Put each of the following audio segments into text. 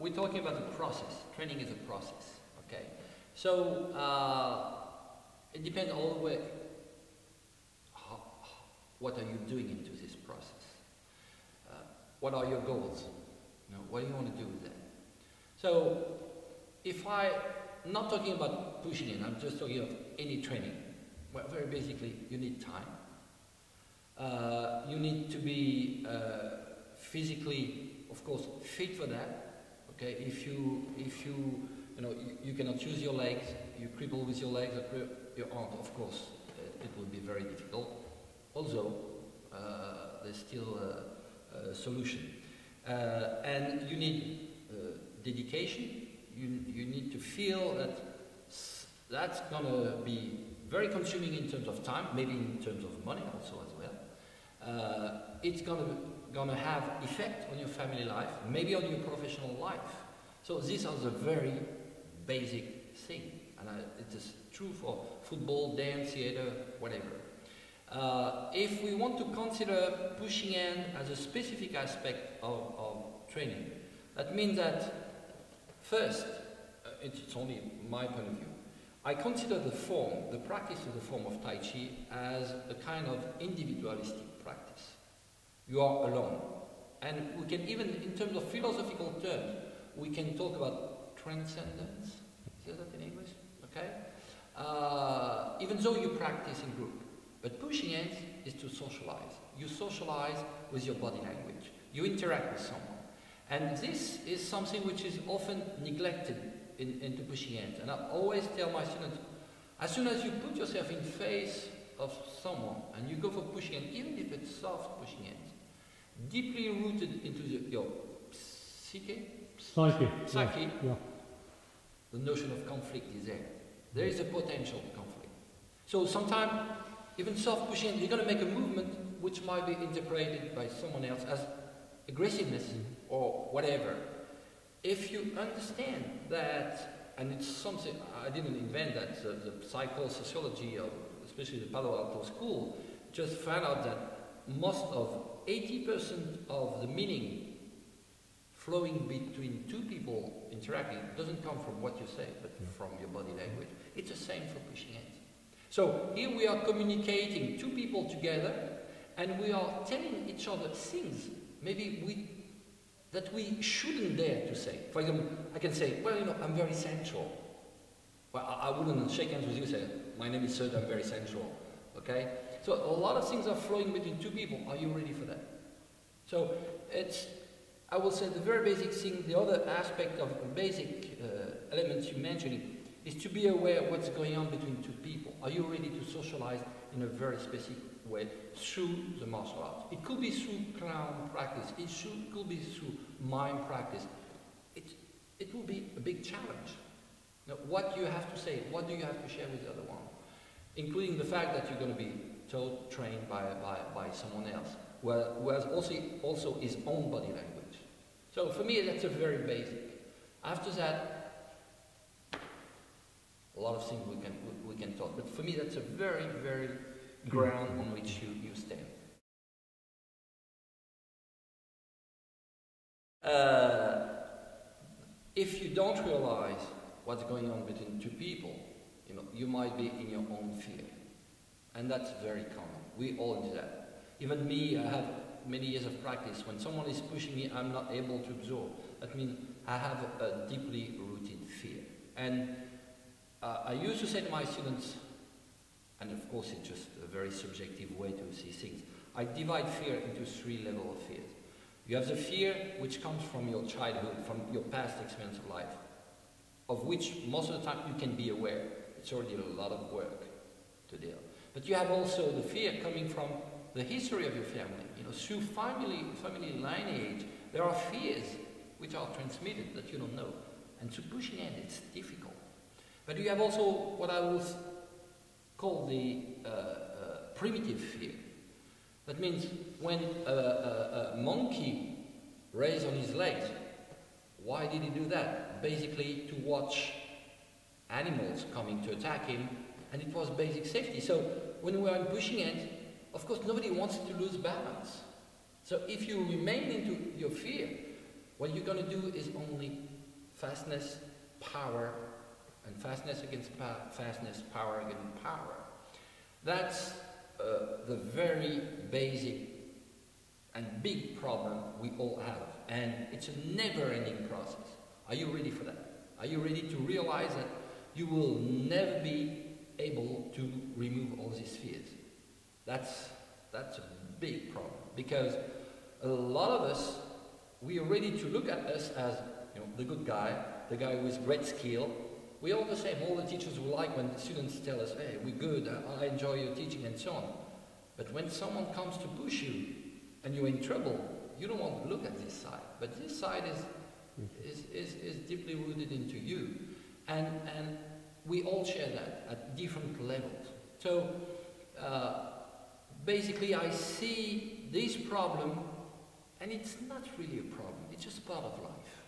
We're talking about the process. Training is a process, okay? So it depends all the way. What are you doing into this process? What are your goals? You know, what do you want to do with that? So if I'm not talking about pushing in, I'm just talking of any training. Well, very basically, you need time. You need to be physically, of course, fit for that. Okay, if you cannot use your legs, you cripple with your legs, or your arm, of course, it will be very difficult. Although there's still a solution, and you need dedication. You need to feel that that's gonna be very consuming in terms of time, maybe in terms of money also as well. It's gonna have effect on your family life, maybe on your professional life. So these are the very basic things, and it is true for football, dance, theater, whatever. If we want to consider pushing in as a specific aspect of training, that means that first, it's only my point of view, I consider the practice of the form of Tai Chi as a kind of individualistic practice. You are alone. And we can even, in terms of philosophical terms, we can talk about transcendence. Is that in English? Okay? Even though you practice in group. But pushing in is to socialize. You socialize with your body language. You interact with someone. And this is something which is often neglected into pushing in. And I always tell my students, as soon as you put yourself in face of someone and you go for pushing in, even if it's soft pushing in, deeply rooted into your psyche, yeah. The notion of conflict is there. There is a potential conflict. So sometimes, even soft pushing, you're going to make a movement which might be interpreted by someone else as aggressiveness or whatever. If you understand that, and it's something, I didn't invent that, the psychosociology of, especially the Palo Alto school, just found out that most of 80% of the meaning flowing between two people interacting doesn't come from what you say, but from your body language. It's the same for pushing in. So here we are communicating, two people together, and we are telling each other things maybe that we shouldn't dare to say. For example, I can say, well, you know, I'm very sensual. Well, I wouldn't shake hands with you and say, my name is Serge, I'm very sensual. Okay? So a lot of things are flowing between two people. Are you ready for that? So it's, I will say the very basic thing, the other aspect of basic elements you mentioned is to be aware of what's going on between two people. Are you ready to socialize in a very specific way through the martial arts? It could be through clown practice. It could be through mime practice. It will be a big challenge. Now, what do you have to say? What do you have to share with the other one? Including the fact that you're going to be taught, trained by someone else, who has also his own body language. So for me, that's a very basic. After that, a lot of things we can talk, but for me that's a very, very ground on which you stand. If you don't realize what's going on between two people, you know, you might be in your own fear, and that's very common. We all do that. Even me, I have many years of practice. When someone is pushing me, I'm not able to absorb. That means I have a deeply rooted fear. And I used to say to my students, and of course it's just a very subjective way to see things, I divide fear into 3 levels of fears. You have the fear which comes from your childhood, from your past experience of life, of which most of the time you can be aware. It's already a lot of work to deal. But you have also the fear coming from the history of your family. You know, through family lineage, there are fears which are transmitted that you don't know. And to pushing in, it's difficult. But you have also what I will call the primitive fear. That means when a monkey raised on his legs, why did he do that? Basically to watch animals coming to attack him, and it was basic safety. So when we are pushing it, of course nobody wants to lose balance. So if you remain into your fear, What you're going to do is only fastness, power, and fastness against fastness, power against power. That's the very basic and big problem we all have. And it's a never-ending process. Are you ready for that? Are you ready to realize that you will never be able to remove all these fears? That's a big problem, because a lot of us, we are ready to look at us as, you know, the good guy, the guy with great skill. We all the same. All the teachers will like when the students tell us, hey, we're good, I enjoy your teaching, and so on. But when someone comes to push you and you're in trouble, you don't want to look at this side. But this side is deeply rooted into you. And we all share that at different levels. So basically I see this problem, and it's not really a problem, it's just part of life.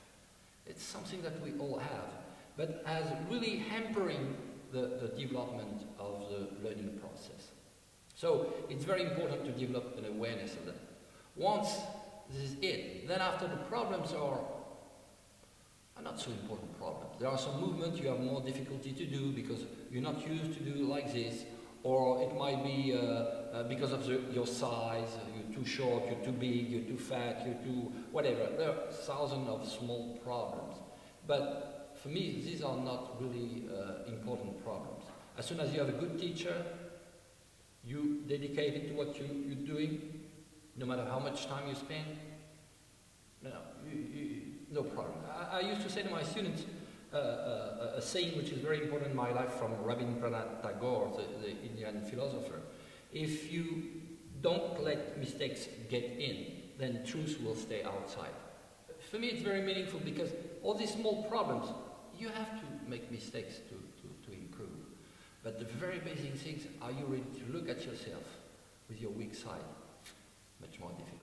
It's something that we all have, but as really hampering the development of the learning process. So it's very important to develop an awareness of that. Once this is it, then after the problems are not so important problems. There are some movements you have more difficulty to do because you're not used to do like this, or it might be because of your size, you're too short, you're too big, you're too fat, you're too whatever. There are thousands of small problems. But for me, these are not really important problems. As soon as you have a good teacher, you dedicated to what you're doing, no matter how much time you spend, no problem. I used to say to my students a saying which is very important in my life from Rabindranath Tagore, the Indian philosopher. If you don't let mistakes get in, then truth will stay outside. For me, it's very meaningful because all these small problems, you have to make mistakes to improve. But the very basic things, are you ready to look at yourself with your weak side? Much more difficult.